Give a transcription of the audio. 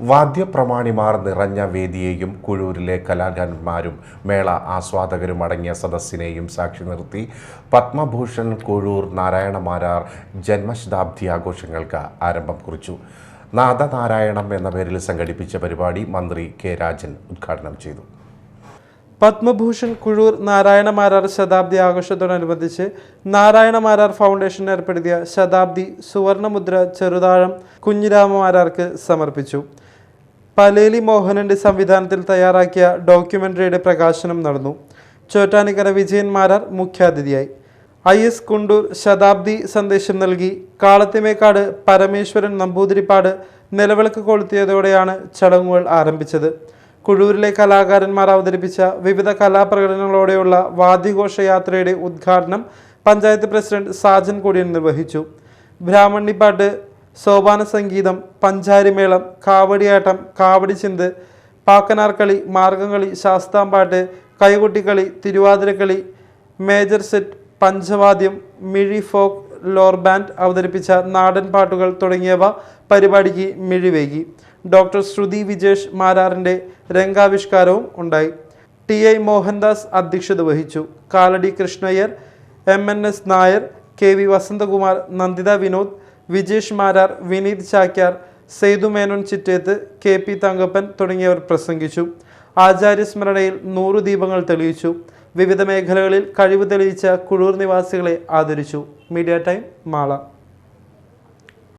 വാദ്യപ്രമാണിമാർ നിറഞ്ഞ വേദിയെയും കുഴൂരിലെ കലാകാരന്മാരും മേള ആസ്വാദകരും അടങ്ങിയ സദസ്സിനെയും സാക്ഷി നിർത്തി പത്മഭൂഷൺ കുഴൂർ നാരായണമാരാർ ജന്മശതാബ്ദി ആഘോഷങ്ങൾക്ക് ആരംഭം കുറിച്ചു. നാദനാരായണം എന്ന പേരിൽ സംഘടിപ്പിച്ച പരിപാടി മന്ത്രി കെ രാജൻ ഉദ്ഘാടനം ചെയ്തു. പത്മഭൂഷൺ കുഴൂർ നാരായണമാരാർ ശതാബ്ദി ആഘോഷത്തോടനുബന്ധിച്ച് നാരായണമാരാർ ഫൗണ്ടേഷൻ ഏർപ്പെടുത്തിയ ശതാബ്ദി സുവർണമുദ്ര ചെറുതാഴം കുഞ്ഞിരാമമാരാർക്ക് സമർപ്പിച്ചു. പലേലി മോഹനന്റെ സംവിധാനത്തിൽ തയ്യാറാക്കിയ ഡോക്യുമെന്ററിയുടെ പ്രകാശനം നടന്നു. ചോറ്റാനിക്കര വിജയൻ മാരാർ മുഖ്യാതിഥിയായി. IS കുണ്ടൂർ ശതാബ്ദി സന്ദേശം നൽകി. കാളത്തിമേക്കാട് പരമേശ്വരൻ നമ്പൂതിരിപ്പാട് നിലവിളക്ക് കൊളുത്തിയതോടെയാണ് ചടങ്ങുകൾ ആരംഭിച്ചത്. കുഴൂരിലെ കലാകാരന്മാർ അവതരിപ്പിച്ച വിവിധ കലാപ്രകടനങ്ങളോടെയുള്ള വാദ്യഘോഷയാത്രയുടെ ഉദ്ഘാടനം പഞ്ചായത്ത് പ്രസിഡന്റ് സാജൻ കൊടിയൻ നിർവഹിച്ചു. ബ്രാഹ്മണിപ്പാട്ട്, സോപാന സംഗീതം, പഞ്ചാരിമേളം, കാവടിയാട്ടം, കാവടിച്ചിന്ത്, പാക്കനാർക്കളി, മാർഗംകളി, ശാസ്താംപാട്ട്, കൈകൊട്ടിക്കളി, തിരുവാതിരക്കളി, മേജർ സെറ്റ്, പഞ്ചവാദ്യം, മിഴി ഫോക്ക്, ലോർ ബാൻഡ് അവതരിപ്പിച്ച നാടൻ പാട്ടുകൾ തുടങ്ങിയവ പരിപാടിക്ക് മിഴിവേകി. ഡോക്ടർ ശ്രുതി വിജേഷ് മാരാറിൻ്റെ രംഗാവിഷ്കാരവും ഉണ്ടായി. TI മോഹൻദാസ് അധ്യക്ഷത വഹിച്ചു. Kalady Krishna Iyer, MNS Nair, KV Vasanthakumar, Nanditha Vinod, Vijesh Marar, Vineeth Chakyar, Sethu Menon Chittethu, KP Thankappan തുടങ്ങിയവർ പ്രസംഗിച്ചു. ആചാര്യസ്മരണയിൽ 100 ദീപങ്ങൾ തെളിയിച്ചു. വിവിധ മേഖലകളിൽ കഴിവ് തെളിയിച്ച കുഴൂർ നിവാസികളെ ആദരിച്ചു. Media time, Mala.